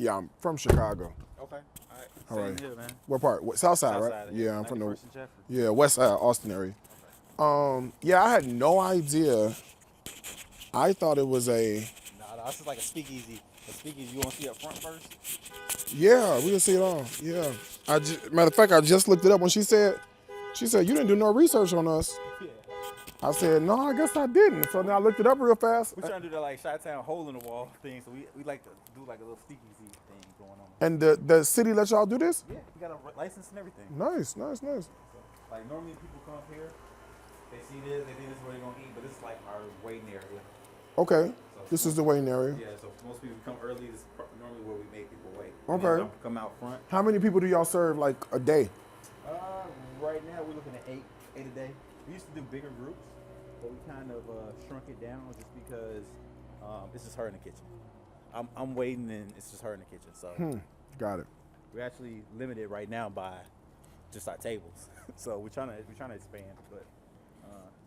Yeah, I'm from Chicago. Okay. All right. All Same right. here, man. What part? What, South side, South right? side. Yeah. Yeah, I'm from the 91st and Jeffrey. West side, Austin area. Okay. Yeah, I had no idea. I thought it was a. Nah, this is like a speakeasy. A speakeasy. You want to see up front first? Yeah, we can see it all. Yeah. Matter of fact, I just looked it up when she said you didn't do no research on us. Yeah. I said no, I guess I didn't. So then I looked it up real fast. We're trying to do that like Chi-Town hole in the wall thing. So we like to do like a little speakeasy thing going on. And the city let y'all do this? Yeah, we got a license and everything. Nice. So, like normally people come up here, they see this, they think this is where they're gonna eat, but this is like our waiting area. Okay. So This is the waiting area. Yeah, so most people come early. This is normally where we make people wait. Okay. Come out front. How many people do y'all serve like a day? Right now we're looking at eight a day. We used to do bigger groups, but we kind of shrunk it down just because it's just her in the kitchen. I'm waiting and it's just her in the kitchen. So Got it. we're actually limited right now by just our tables. So we're trying to expand, but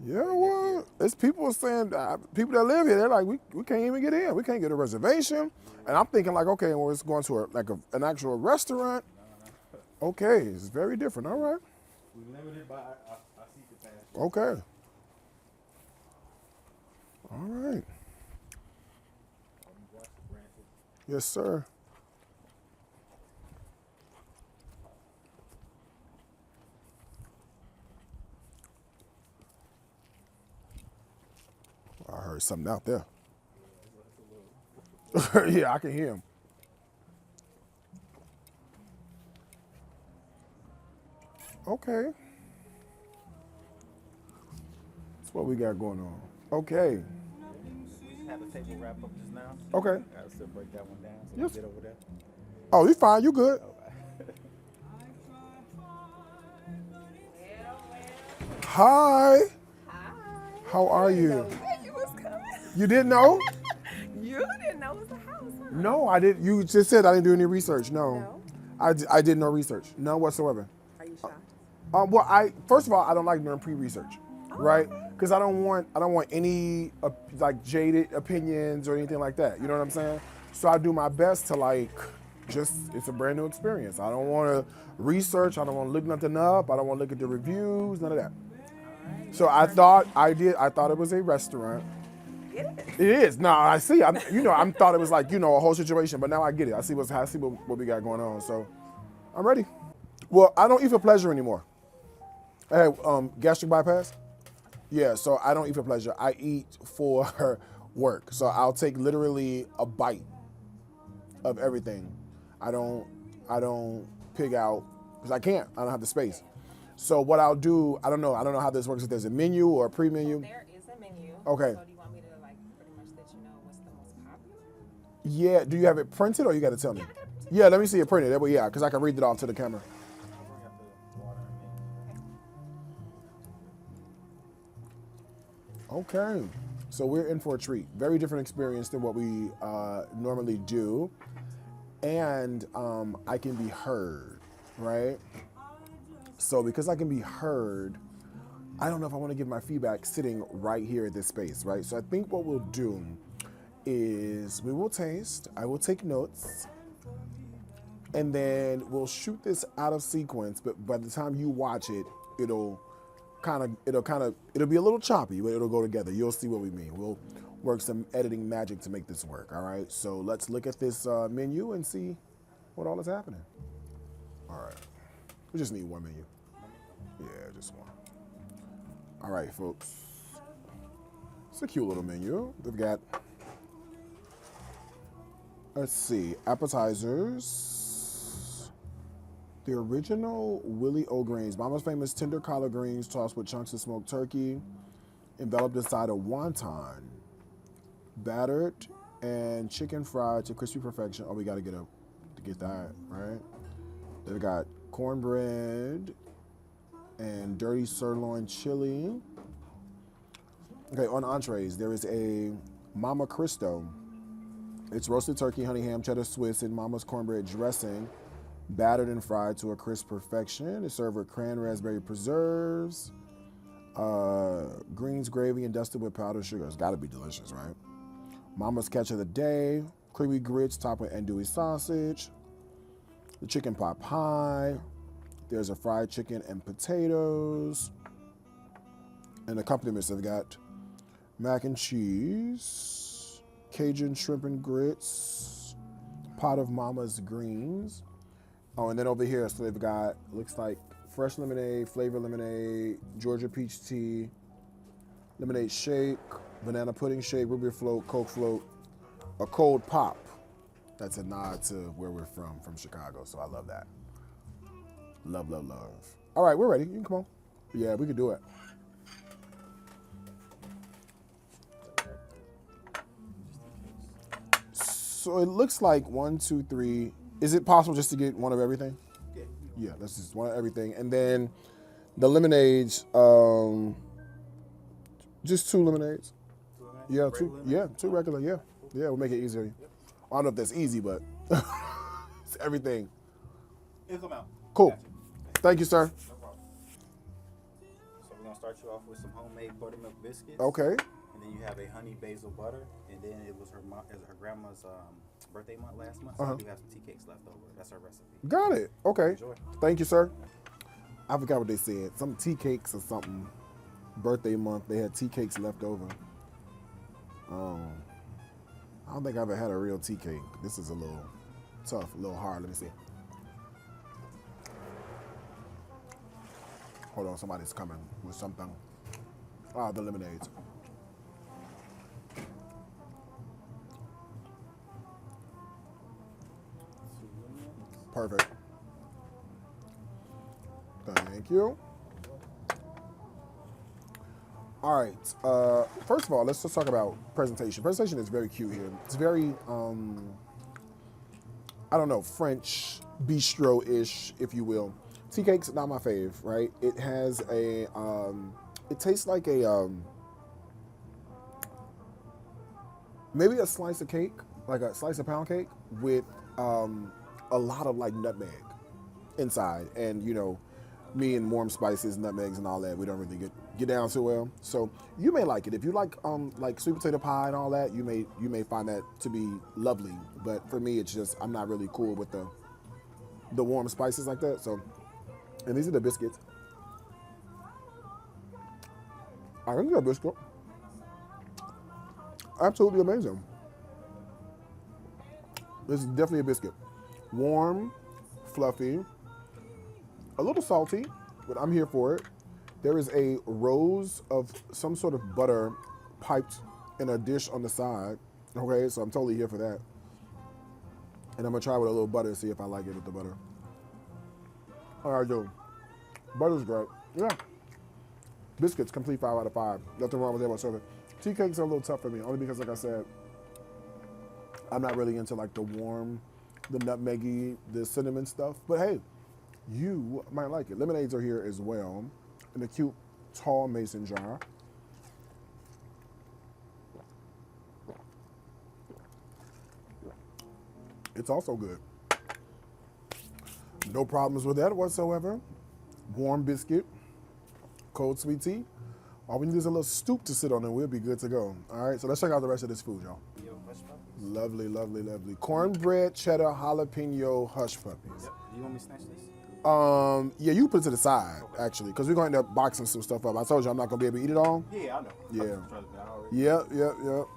Yeah, well, it's people saying, people that live here, they're like, we can't even get in. We can't get a reservation. And I'm thinking like, okay, well, it's going to an actual restaurant. Okay, it's very different. All right. we're limited by our seat capacity. Okay. All right. Watch the branches. Yes, sir. I heard something out there. Yeah, I can hear him. Okay. That's what we got going on. Okay. We just had the table wrap up just now. Okay. Gotta still break that one down. So Yes. we get over there. Oh, you fine. You good. Hi. Hi. How are you? Where you was coming? You didn't know? You didn't know it was a house, huh? No, I didn't. You just said I didn't do any research. No. No? I did no research. None whatsoever. Are you shocked? Well, first of all, I don't like doing pre-research, right? Because I don't want any like jaded opinions or anything like that. You know what I'm saying? So I do my best to it's a brand new experience. I don't want to research. I don't want to look nothing up. I don't want to look at the reviews. None of that. So I thought it was a restaurant. It is. It is. No, I see. I thought it was like, a whole situation, but now I get it. I see what we got going on. So I'm ready. Well, I don't eat for pleasure anymore. I had gastric bypass. Yeah, so I don't eat for pleasure. I eat for work. So I'll take literally a bite of everything. I don't pig out because I can't. I don't have the space. So what I'll do, I don't know how this works. If there's a menu or a pre-menu. There is a menu. Okay. So do you want me to pretty much let you know what's the most popular? Yeah, do you have it printed or you got to tell me? Yeah, let me see it printed. That way, yeah, because I can read it off to the camera. Okay, so we're in for a treat. Very different experience than what we normally do. And I can be heard, right? So because I can be heard, I don't know if I want to give my feedback sitting right here at this space, right? So I think what we'll do is we will taste, I will take notes, and then we'll shoot this out of sequence, but by the time you watch it, it'll be a little choppy, but it'll go together. You'll see what we mean. We'll work some editing magic to make this work, all right? So let's look at this menu and see what all is happening. All right, we just need one menu. Yeah, just one. All right, folks. It's a cute little menu. They've got, let's see, appetizers. The original Willie O'Greens, Mama's famous tender collard greens tossed with chunks of smoked turkey, enveloped inside a wonton, battered and chicken fried to crispy perfection. Oh, we got to get that, right? They've got cornbread and dirty sirloin chili. Okay, on entrees, there is a Mama Cristo. It's roasted turkey, honey ham, cheddar Swiss, and Mama's cornbread dressing, battered and fried to a crisp perfection. It's served with cran raspberry preserves, greens gravy, and dusted with powdered sugar. It's got to be delicious, right? Mama's catch of the day, creamy grits topped with andouille sausage, the chicken pot pie. There's a fried chicken and potatoes. And accompaniments have got mac and cheese, Cajun shrimp and grits, pot of mama's greens. Oh, and then over here, so they've got, looks like fresh lemonade, flavor lemonade, Georgia peach tea, lemonade shake, banana pudding shake, root beer float, Coke float, a cold pop. That's a nod to where we're from Chicago, so I love that. Love, love, love. All right, we're ready. You can come on. Yeah, we can do it. So it looks like 1, 2, 3. Is it possible just to get one of everything? Yeah, that's just one of everything. And then the lemonades, just 2 lemonades. Yeah, 2. Yeah, 2 regular. Yeah, yeah, we'll make it easier. I don't know if that's easy, but it's everything. It'll come out. Cool. Gotcha. Thank you, sir. No problem. So we're gonna start you off with some homemade buttermilk biscuits. Okay. And then you have a honey basil butter, and then it was her grandma's birthday month last month. So we do have some tea cakes left over. That's her recipe. Got it. Okay. Enjoy. Thank you, sir. I forgot what they said. Some tea cakes or something. Birthday month. They had tea cakes left over. I don't think I've ever had a real tea cake. This is a little tough, a little hard. Let me see. Hold on, somebody's coming with something. Ah, the lemonades. Perfect. Thank you. All right. First of all, let's just talk about presentation. Presentation is very cute here. It's very, I don't know, French bistro-ish, if you will. Tea cake's not my fave, right? It has a, it tastes like a, maybe a slice of cake, like a slice of pound cake with a lot of like nutmeg inside. And, you know, me and warm spices, nutmegs and all that, we don't really get down too well. So you may like it. If you like sweet potato pie and all that, you may find that to be lovely. But for me, it's just, I'm not really cool with the warm spices like that. So, and these are the biscuits. I think they're a biscuit. Absolutely amazing. This is definitely a biscuit. Warm, fluffy, a little salty, but I'm here for it. There is a rose of some sort of butter piped in a dish on the side. Okay, so I'm totally here for that. And I'm gonna try with a little butter and see if I like it with the butter. All right, dude. Butter's great. Yeah. Biscuits, complete 5 out of 5. Nothing wrong with that whatsoever. Tea cakes are a little tough for me, only because, like I said, I'm not really into like the warm, the nutmeggy, the cinnamon stuff. But hey, you might like it. Lemonades are here as well in a cute, tall mason jar. It's also good. No problems with that whatsoever. Warm biscuit, cold sweet tea. All we need is a little stoop to sit on and we'll be good to go. All right, so let's check out the rest of this food, y'all. Lovely, lovely, lovely. Cornbread, cheddar, jalapeno, hush puppies. Yep. Do you want me to snatch this? Yeah, you put it to the side, actually, because we're going to end up boxing some stuff up. I told you I'm not going to be able to eat it all. Yeah, I know. Yeah. Yep.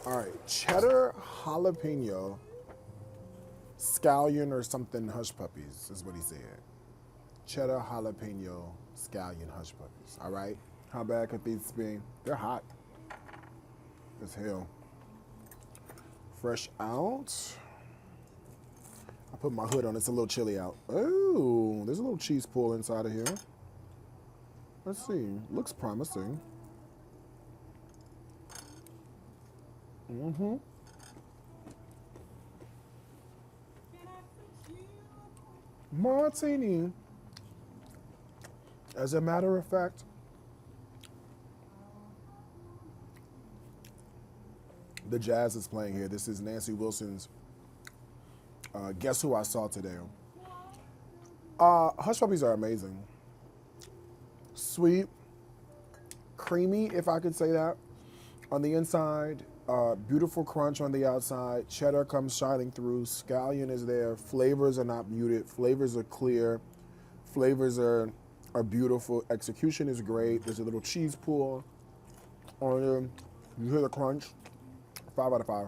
All right, cheddar, jalapeno, scallion or something hush puppies is what he said. Cheddar, jalapeno, scallion hush puppies. All right, how bad could these be? They're hot as hell. Fresh out. I put my hood on. It's a little chilly out. Oh, there's a little cheese pool inside of here. Let's see. Looks promising. Mm-hmm. Martini. As a matter of fact, the jazz is playing here. This is Nancy Wilson's Guess Who I Saw Today. Hush puppies are amazing. Sweet, creamy, if I could say that, on the inside. Beautiful crunch on the outside. Cheddar comes shining through. Scallion is there. Flavors are not muted. Flavors are clear. Flavors are beautiful. Execution is great. There's a little cheese pool on there. You hear the crunch. 5 out of 5.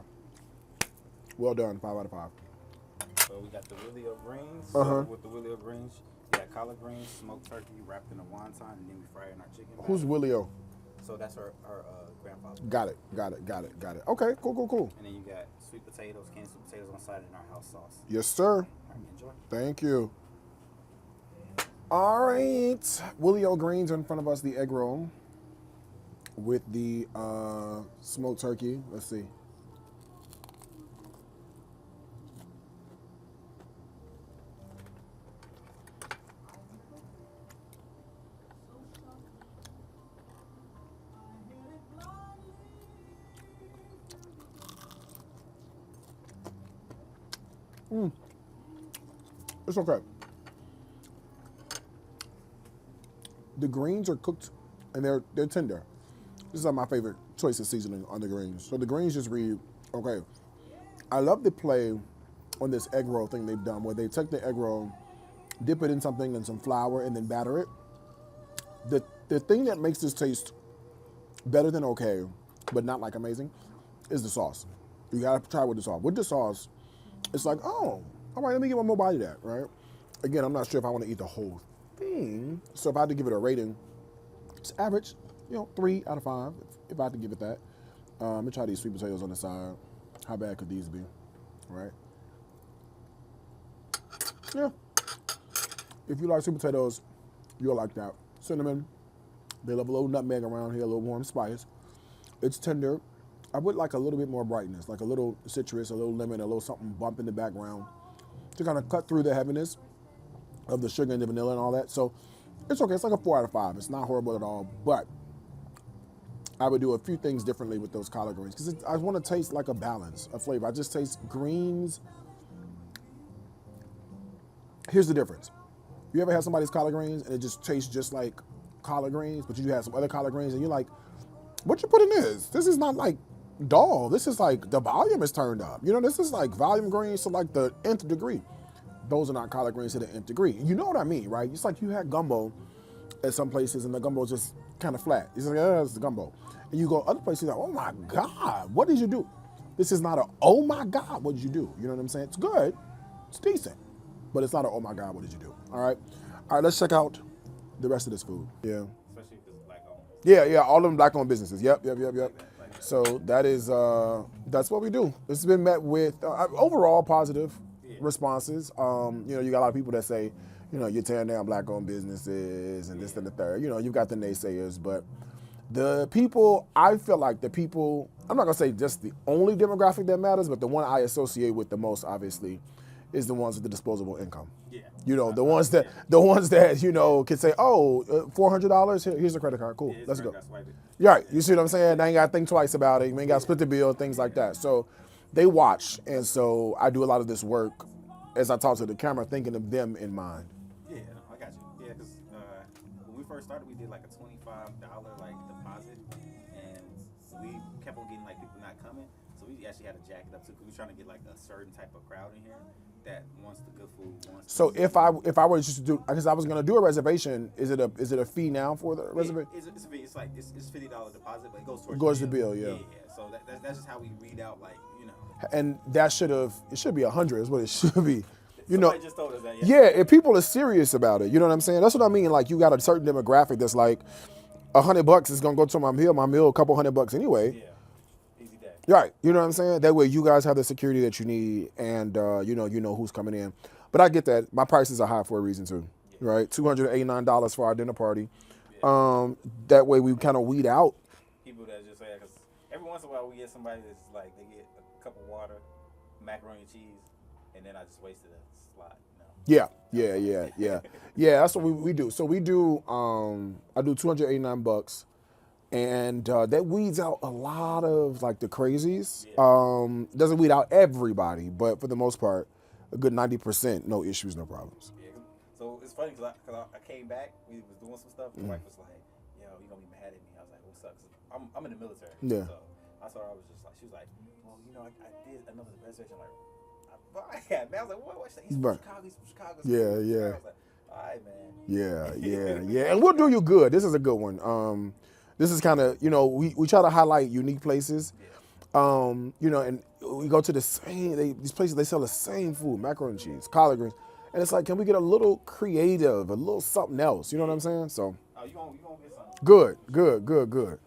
Well done. 5 out of 5. So we got the Willio greens. Uh-huh. So with the Willio greens, you got collard greens, smoked turkey wrapped in a wonton, and then we fry it in our chicken. Who's Willio? So that's our grandfather. Got it. Okay, cool. And then you got sweet potatoes, canned sweet potatoes on side, and our house sauce. Yes, sir. All right, enjoy. Thank you. All right. Willio greens in front of us, the egg roll with the smoked turkey. Let's see. It's okay. The greens are cooked and they're tender. This is my favorite choice of seasoning on the greens. So the greens just read okay. I love the play on this egg roll thing they've done where they take the egg roll, dip it in something and some flour, and then batter it. The thing that makes this taste better than okay, but not like amazing, is the sauce. You gotta try with the sauce. With the sauce, it's like, oh, all right, let me get one more bite of that, right? Again, I'm not sure if I want to eat the whole thing. So if I had to give it a rating, it's average, 3 out of 5, if I had to give it that. Let me try these sweet potatoes on the side. How bad could these be, right? Yeah. If you like sweet potatoes, you'll like that. Cinnamon, they love a little nutmeg around here, a little warm spice. It's tender. I would like a little bit more brightness, like a little citrus, a little lemon, a little something bump in the background to kind of cut through the heaviness of the sugar and the vanilla and all that. So it's okay. It's like a 4 out of 5. It's not horrible at all, but I would do a few things differently with those collard greens because I want to taste like a balance of flavor. I just taste greens. Here's the difference. You ever had somebody's collard greens and it just tastes just like collard greens, but you have some other collard greens and you're like, what you put in this? This is not like dull. This is like the volume is turned up. This is like volume greens to like the nth degree. Those are not collard greens to the nth degree. You know what I mean, right? It's like you had gumbo at some places and the gumbo is just kind of flat. It's like, it's the gumbo. And you go other places, like, oh my God, what did you do? This is not a, oh my God, what did you do? You know what I'm saying? It's good. It's decent. But it's not a, oh my God, what did you do? All right, let's check out the rest of this food. Yeah. Especially if it's black owned. Yeah, all of them black owned businesses. Yep. So that is, that's what we do. It's been met with overall positive responses. You got a lot of people that say, you're tearing down black owned businesses and this and the third. You've got the naysayers, but the people, I feel like the people, I'm not gonna say just the only demographic that matters, but the one I associate with the most, obviously, is the ones with the disposable income. Yeah. The ones that can say, oh, $400, here's a credit card, cool, let's go. Right, you see what I'm saying? They ain't gotta think twice about it. You ain't gotta split the bill, things like that. So they watch, and so I do a lot of this work as I talk to the camera, thinking of them in mind. Yeah, I got you. Yeah, because when we first started, we did like a $25 deposit, and we kept on getting people not coming. So we actually had to jack it up too, because we were trying to get a certain type of crowd in here that wants the good food. So if I were just to do, because I was gonna do a reservation, is it a fee now for the reservation? It's a fee. It's it's $50 deposit, but it goes towards goes the bill. Yeah. So that's just how we read out And it should be 100 is what it should be. Somebody just told us that. Yeah, if people are serious about it, you know what I'm saying? That's what I mean. Like you got a certain demographic that's like $100 is gonna go to my meal, a couple $100 anyway. Yeah. Easy day. Right, you know what I'm saying? That way you guys have the security that you need and you know who's coming in. But I get that. My prices are high for a reason too. Yeah. Right? $289 for our dinner party. Yeah. That way we kind of weed out people that just say, because every once in a while we get somebody that's like, they get a cup of water, macaroni and cheese, and then I just wasted a slot. Yeah. Yeah, that's what we do. So we do, I do $289. And that weeds out a lot of the crazies. Yeah. Doesn't weed out everybody, but for the most part, a good 90%, no issues, no problems. Yeah. So it's funny because I came back, we was doing some stuff, the wife was like, yo, you gonna be mad at me. I was like, sucks. I'm in the military. Yeah. So I saw her. I was just like, she was like, well, you know, I did another reservation. I'm like, I had, man. I was like, what? He's from Right. Chicago. He's from Chicago. Yeah, I yeah. was like, all right, man. Yeah. And we'll do you good. This is a good one. This is kind of, we try to highlight unique places. Yeah. And we go to the same, these places, they sell the same food, macaroni and cheese, collard greens. And it's like, can we get a little creative, a little something else? You know what I'm saying? So, Oh, you gonna get something? good.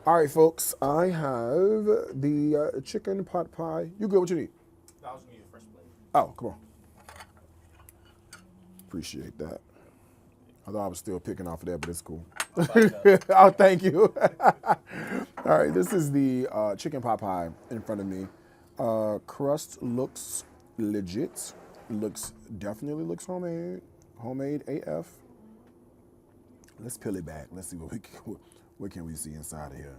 All right, folks, I have the chicken pot pie. You good? What you need? I was gonna get a fresh plate. Oh, come on. Appreciate that. I thought I was still picking off of that, but it's cool. Oh, thank you. All right, this is the chicken pot pie in front of me. Crust looks legit. Definitely looks homemade. Homemade AF. Let's peel it back. Let's see what can we see inside of here.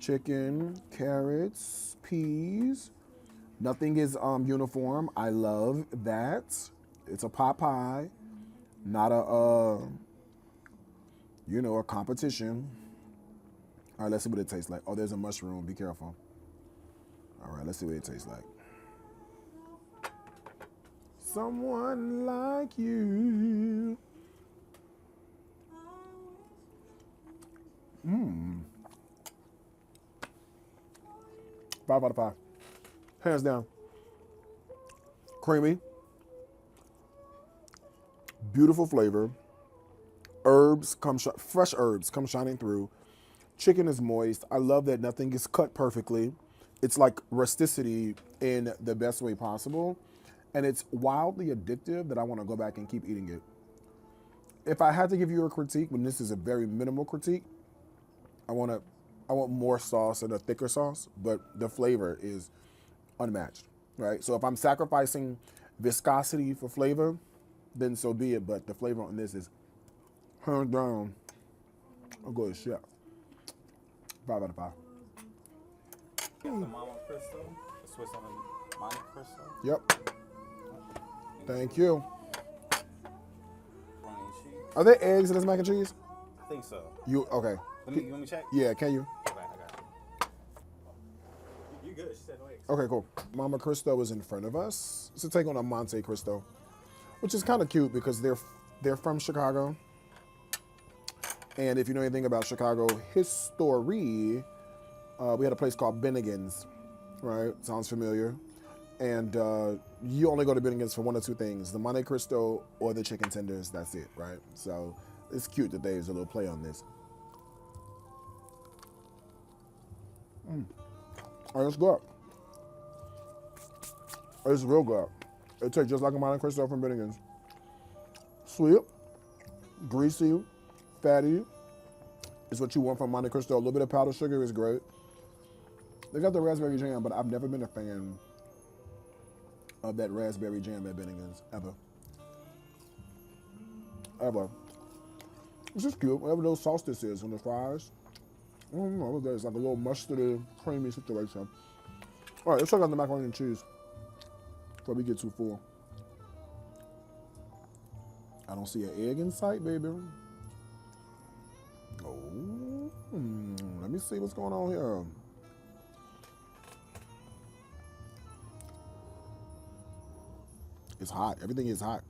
Chicken, carrots, peas. Nothing is uniform. I love that. It's a pot pie, not a competition. All right, let's see what it tastes like. Oh, there's a mushroom. Be careful. All right, let's see what it tastes like. Someone like you. 5 out of 5. Hands down. Creamy. Beautiful flavor. Fresh herbs come shining through. Chicken is moist. I love that nothing is cut perfectly. It's like rusticity in the best way possible. And it's wildly addictive that I want to go back and keep eating it. If I had to give you a critique, when this is a very minimal critique, I want more sauce and a thicker sauce, but the flavor is unmatched, right? So if I'm sacrificing viscosity for flavor, then so be it. But the flavor on this is hands down. I'll go to chef. 5 out of 5. Got the Mama Crystal, the Swiss on the Monte Cristo. Yep. Thank you. Macaroni and cheese. Are there eggs in this mac and cheese? I think so. You okay? You want me to check? Yeah, can you? Okay, I got you. You good? She said no eggs. Okay, cool. Mama Cristo is in front of us. It's a take on a Monte Cristo, which is kind of cute because they're from Chicago. And if you know anything about Chicago history, we had a place called Bennigan's, right? Sounds familiar. And you only go to Bennigan's for one or two things, the Monte Cristo or the chicken tenders. That's it, right? So it's cute that there's a little play on this. Oh, it's good. It's real good. It tastes just like a Monte Cristo from Bennigan's. Sweet, greasy, fatty. It's what you want from Monte Cristo. A little bit of powdered sugar is great. They got the raspberry jam, but I've never been a fan of that raspberry jam at Bennigan's, ever. Ever. It's just cute. Whatever those sauce this is on the fries. I don't know what that is. Like a little mustardy, creamy situation. All right, let's check out the macaroni and cheese before we get too full. I don't see an egg in sight, baby. Oh, let me see what's going on here. It's hot. Everything is hot.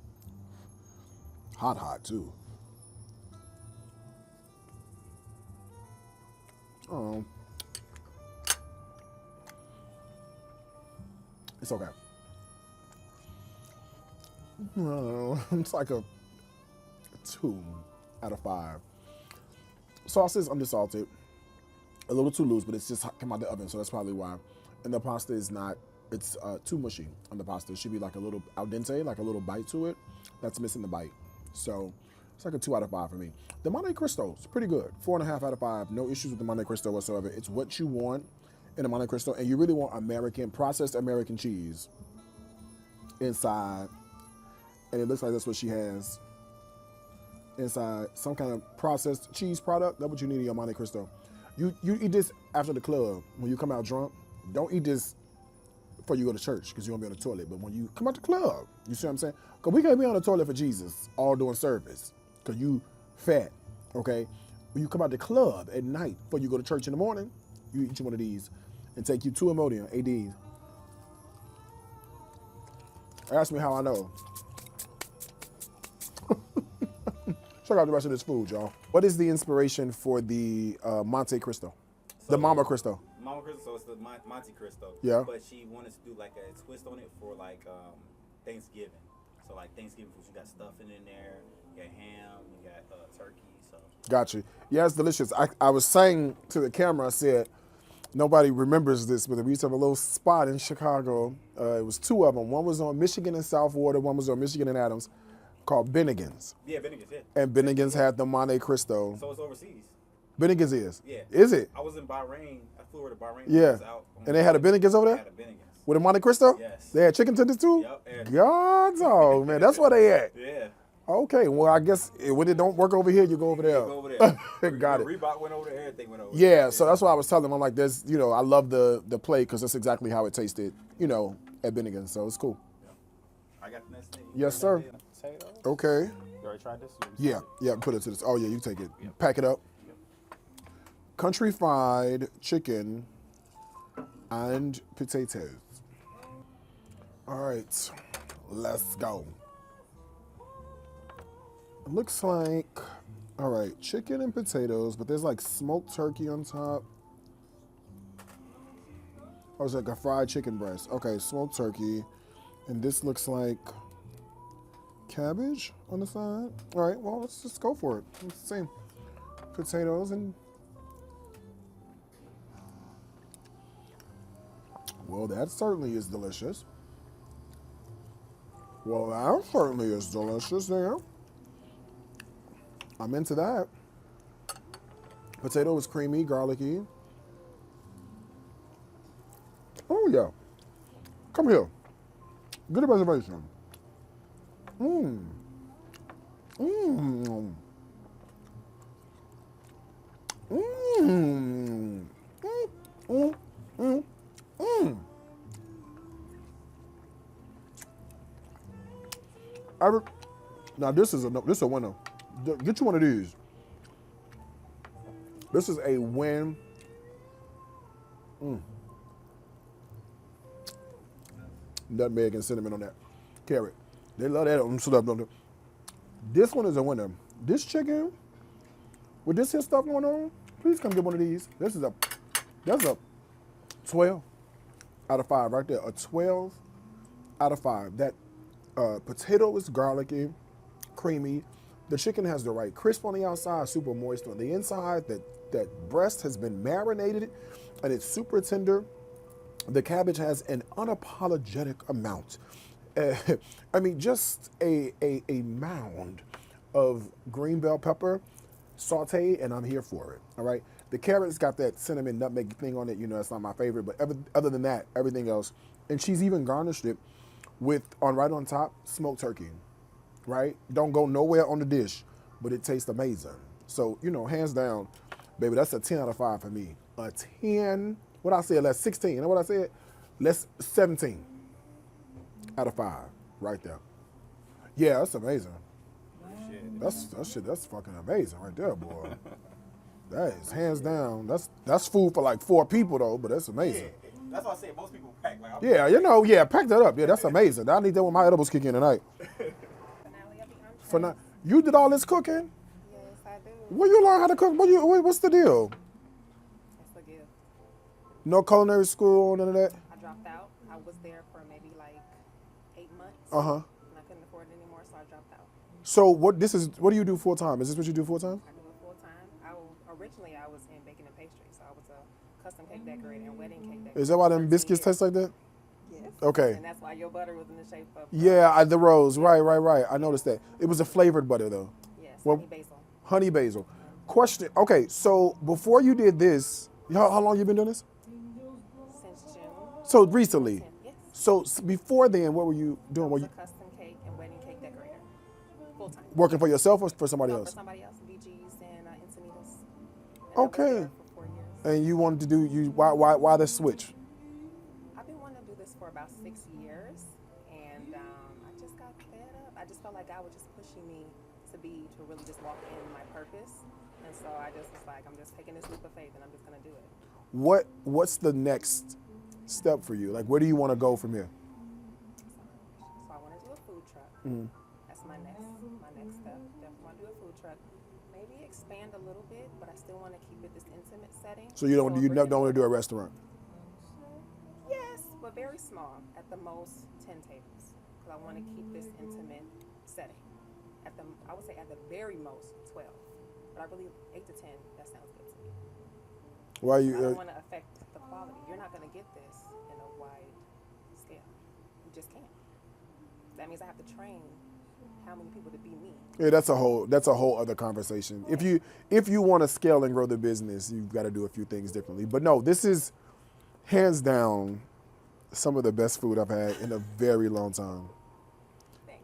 Hot too. Oh. It's okay. It's like a 2 out of 5. Sauce is undersalted. A little too loose, but it's just come out the oven, so that's probably why. And the pasta is not, it's too mushy on the pasta. It should be like a little al dente, like a little bite to it. That's missing the bite. So it's like a 2 out of 5 for me. The Monte Cristo is pretty good. 4.5 out of 5. No issues with the Monte Cristo whatsoever. It's what you want in a Monte Cristo, and you really want processed American cheese inside. And it looks like that's what she has inside, some kind of processed cheese product. That's what you need in your Monte Cristo. You eat this after the club when you come out drunk. Don't eat this before you go to church because you won't be on the toilet. But when you come out the club, you see what I'm saying? Because we can't be on the toilet for Jesus all doing service because you fat, okay? when you come out the club at night before you go to church in the morning, you eat you one of these and take you 2 Imodium, ADs. Ask me how I know. Check out the rest of this food, y'all. What is the inspiration for the Monte Cristo? The Mama Cristo. Mama Cristo, so it's the Monte Cristo. Yeah. But she wanted to do like a twist on it for like Thanksgiving. So like Thanksgiving food, you got stuffing in there, you got ham, you got turkey. So. Gotcha. Yeah, it's delicious. I was saying to the camera, I said, nobody remembers this, but we used to have a little spot in Chicago. It was 2 of them. One was on Michigan and South Water. One was on Michigan and Adams, called Bennigan's. Yeah, Bennigan's, yeah. And Bennigan's had the Monte Cristo. So it's overseas. Bennigan's is? Yeah. Is it? I was in Bahrain. I flew over to Bahrain. Yeah. I was out And they had a Bennigan's over They there? had a Bennigan's. With a Monte Cristo? Yes. They had chicken tenders too? Yep, everything. God, dog, man. That's where they at. Yeah. Okay, well, I guess when it don't work over here, you go over there. Go over there. Got it. Reebok went over there, everything went over Yeah, so that's what I was telling them. I'm like, there's, I love the plate because that's exactly how it tasted, at Bennigan's. So it's cool. I got the next thing. Yes, sir. Potatoes. Okay. You already tried this? Yeah, put it to this. Oh, yeah, you take it. Pack it up. Country fried chicken and potatoes. All right, let's go. It looks like, all right, chicken and potatoes, but there's like smoked turkey on top. Oh, it's like a fried chicken breast. Okay, smoked turkey. And this looks like cabbage on the side. All right, well, let's just go for it. Let's see. Potatoes and... Well, that certainly is delicious. Well, that certainly is delicious there. I'm into that. Potato is creamy, garlicky. Oh, yeah. Come here. Get a reservation. Mmm. Mmm. Mmm. Mmm. Mmm. Mmm. Now this is a winner. Get you one of these. This is a win. Nutmeg and cinnamon on that. Carrot. They love that on stuff, don't they? This one is a winner. This chicken, with this here stuff going on, please come get one of these. That's a 12 out of 5 right there. A 12 out of 5. That potato is garlicky, creamy. The chicken has the right crisp on the outside, super moist on the inside. That breast has been marinated and it's super tender. The cabbage has an unapologetic amount. I mean, just a mound of green bell pepper, saute, and I'm here for it, all right? The carrot's got that cinnamon nutmeg thing on it. That's not my favorite, but other than that, everything else. And she's even garnished it with, right on top, smoked turkey, right? Don't go nowhere on the dish, but it tastes amazing. So, hands down, baby, that's a 10 out of 5 for me. A 10, what I said, that's 16. You know what I said? That's 17 out of 5 right there. Yeah, that's amazing. That's fucking amazing right there, boy. That is hands down. That's food for like 4 people though, but that's amazing. Yeah, that's why I say most people pack. Like, Pack that up. Yeah, that's amazing. I need that when my edibles kick in tonight. You did all this cooking? Yes, I do. Where you learn how to cook? What's the deal? That's the gift. No culinary school, none of that? I dropped out. I was there for maybe like 8 months. Uh-huh. And I couldn't afford it anymore, so I dropped out. So what do you do full time? Is this what you do full time? I do it full time. Originally I was in baking and pastry, so I was a custom cake decorator and wedding cake decorator. Is that why them 13 biscuits years. taste like that? Yes. Okay. And that's why your butter was in the shape of. Yeah, the rose. Right. I noticed that. It was a flavored butter though. Yes. Well- Honey basil. Honey basil. Question. Okay, so before you did this, how long you been doing this? Since June. So recently. Yes. So before then, what were you doing? Were I was you a custom cake and wedding cake decorator. Full time. working for yourself or for somebody For else? somebody else, VG's and Encinitas. And Okay. I was there for 4 years. And you wanted to do why the switch? I've been wanting to do this for about 6 years, and I just got fed up. I just felt like God was just pushing me to really just walk in my purpose. And so I just was like, I'm just taking this leap of faith and I'm just gonna do it. What's the next step for you? Like, where do you want to go from here? So I want to do a food truck. That's my next step. Definitely want to do a food truck. Maybe expand a little bit, but I still want to keep it this intimate setting. So you don't want to do a restaurant? Yes, but very small. At the most, 10 tables, because I want to keep this intimate setting. I would say at the very most 12, but I really 8 to 10. That sounds good to me. Why I you? don't want to affect the quality. You're not going to get this in a wide scale. You just can't. That means I have to train how many people to be me. Yeah, that's a whole other conversation. If you want to scale and grow the business, you've got to do a few things differently. But no, this is hands down some of the best food I've had in a very long time.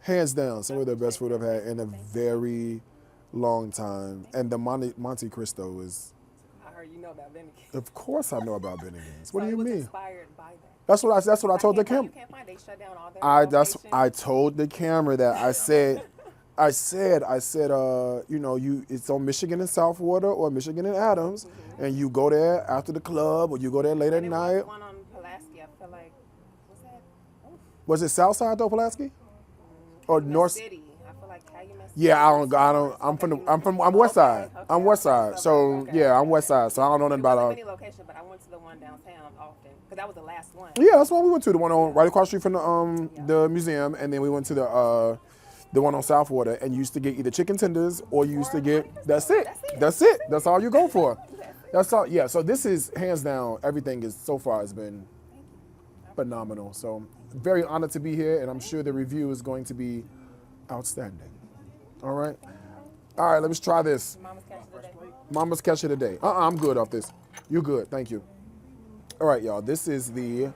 Hands down, some of the best food I've had in a very long time. And the Monte Cristo is. I heard you know about Bennigan's. Of course, I know about Bennigan's. What So do you it was mean? Inspired by that. That's what I told the camera. You can't find. They shut down all their locations. I told the camera that I said, it's on Michigan and Southwater or Michigan and Adams, and you go there after the club or you go there late at And night. there was one on Pulaski. I feel like what's that? Oof. Was it Southside though, Pulaski? Or Calumet North? City. I feel like Calumet City. Yeah, I'm West Side. Okay, I'm West Side. okay, So okay, yeah, I'm okay. West Side. So I don't know nothing There about wasn't many locations, but I went to the one downtown often because that was the last one. Yeah, that's the one we went to. The one on right across the street from the museum, and then we went to the one on Southwater, and you used to get either chicken tenders or you used to get. That's it. That's all you go for. That's all. Yeah. So this is hands down. Everything is so far has been phenomenal. So very honored to be here, and I'm sure the review is going to be outstanding. All right. All right. Let me try this. Mama's catch of the day. Mama's catch of the day. I'm good off this. You good? Thank you. All right, y'all. This is the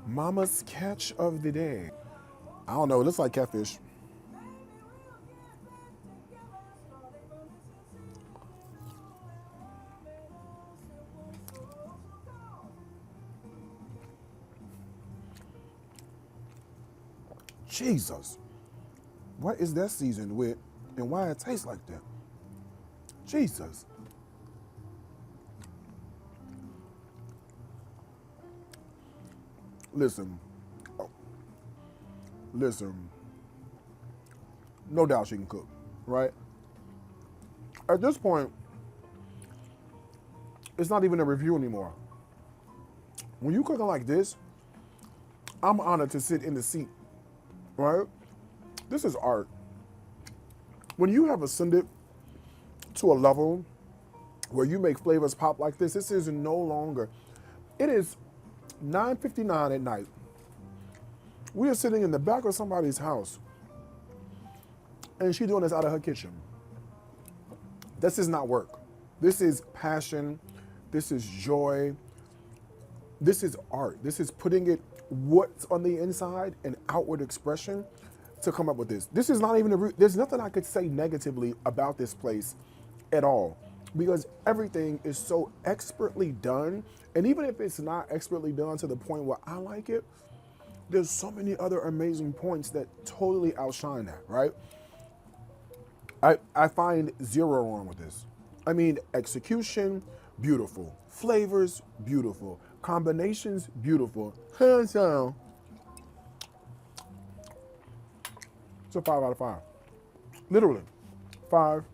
Mama's catch of the day. I don't know. It looks like catfish. Jesus. What is that seasoned with and why it tastes like that? Jesus. Listen. No doubt she can cook, right? At this point, it's not even a review anymore. When you cooking like this, I'm honored to sit in the seat, right? This is art. When you have ascended to a level where you make flavors pop like this is no longer. It is 9:59 at night. We are sitting in the back of somebody's house, and she's doing this out of her kitchen. This is not work. This is passion. This is joy. This is art. This is putting it what's on the inside and outward expression to come up with this. This is not even there's nothing I could say negatively about this place at all, because everything is so expertly done. And even if it's not expertly done to the point where I like it, there's so many other amazing points that totally outshine that, right? I find zero wrong with this. I mean, execution, beautiful. Flavors, beautiful. Combinations, beautiful. Hands down, it's a 5 out of 5. Literally, 5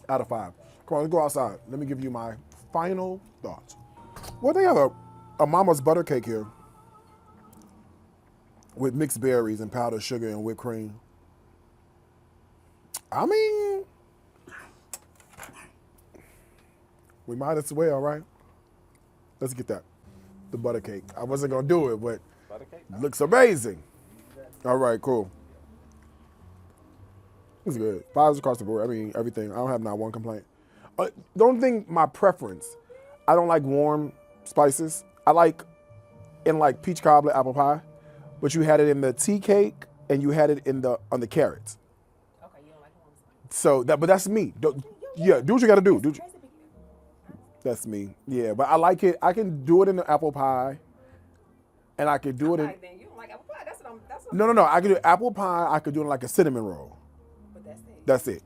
out of 5. Come on, let's go outside. Let me give you my final thoughts. Well, they have a Mama's butter cake here with mixed berries and powdered sugar and whipped cream. I mean, we might as well, right? Let's get that. The butter cake. I wasn't going to do it, but Butter cake? it looks amazing. All right, cool. It's good. 5s across the board. I mean, everything. I don't have not one complaint. The only thing, my preference, I don't like warm spices. I like peach cobbler apple pie, but you had it in the tea cake and you had it on the carrots. Okay, you don't like warm spice. So but that's me. Do what you got to do. That's me. Yeah, but I like it. I can do it in the apple pie, and I could do it in. Then you don't like apple pie. That's what No. I could do apple pie. I could do it in like a cinnamon roll. But that's it. That's it.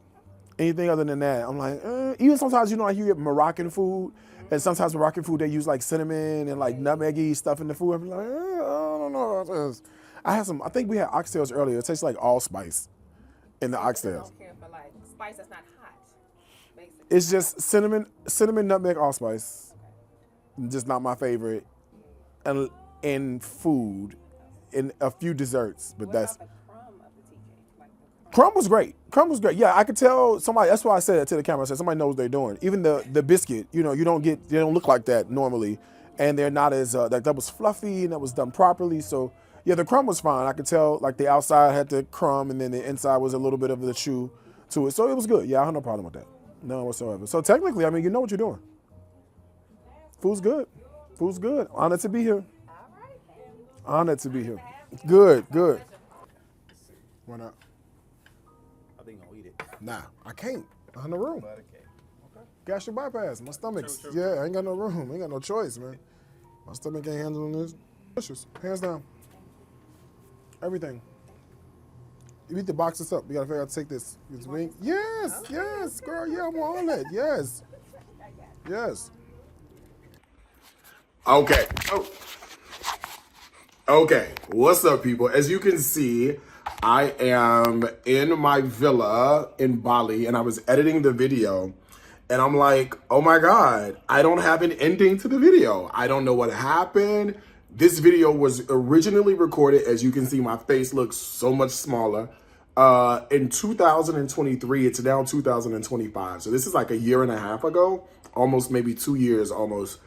Anything other than that, I'm like, even sometimes, you know, like you get Moroccan food, and sometimes Moroccan food, they use like cinnamon and like nutmeggy stuff in the food. I'm like, I don't know about this. I think we had oxtails earlier. It tastes like allspice in the I oxtails. don't care for like spice that's not hot. Basically. It's just cinnamon, nutmeg, allspice. Just not my favorite. And in food, in a few desserts, but What that's. about the crumb of the TK? Like the crumb. Crumb was great. Crumb was great. Yeah, I could tell somebody. That's why I said it to the camera. I said somebody knows what they're doing. Even the biscuit, you know, they don't look like that normally, and they're not as that was fluffy and that was done properly. So yeah, the crumb was fine. I could tell like the outside had the crumb and then the inside was a little bit of the chew to it. So it was good. Yeah, I have no problem with that. None whatsoever. So technically, I mean, you know what you're doing. Food's good. Food's good. Honored to be here. All right, thank you. Honored to be here. Good, good. Why not? I think I'm gonna eat it. Nah, I can't. I'm in the room. But okay. Gastric bypass. My stomach's, True. yeah, I ain't got no room. I ain't got no choice, man. My stomach can't handle this. Delicious. Hands down. Everything. You need to box this up. We gotta figure out how to take this. It's me. Yes, yes, girl. Yeah, I'm on it. Yes. Yes. Okay. Oh. Okay. What's up, people? As you can see, I am in my villa in Bali and I was editing the video and I'm like, oh my God, I don't have an ending to the video. I don't know what happened. This video was originally recorded. As you can see, my face looks so much smaller. In 2023, it's now 2025. So this is like a year and a half ago, almost maybe 2 years almost,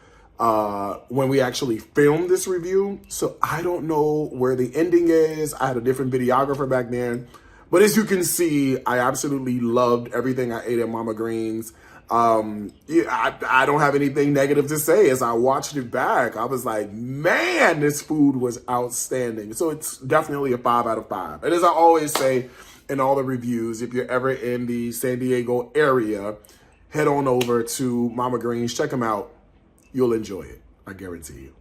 when we actually filmed this review. So I don't know where the ending is. I had a different videographer back then. But as you can see, I absolutely loved everything I ate at Mama Green's. Yeah, I don't have anything negative to say. As I watched it back, I was like, man, this food was outstanding. So it's definitely a 5 out of 5. And as I always say in all the reviews, if you're ever in the San Diego area, head on over to Mama Green's, check them out. You'll enjoy it. I guarantee you.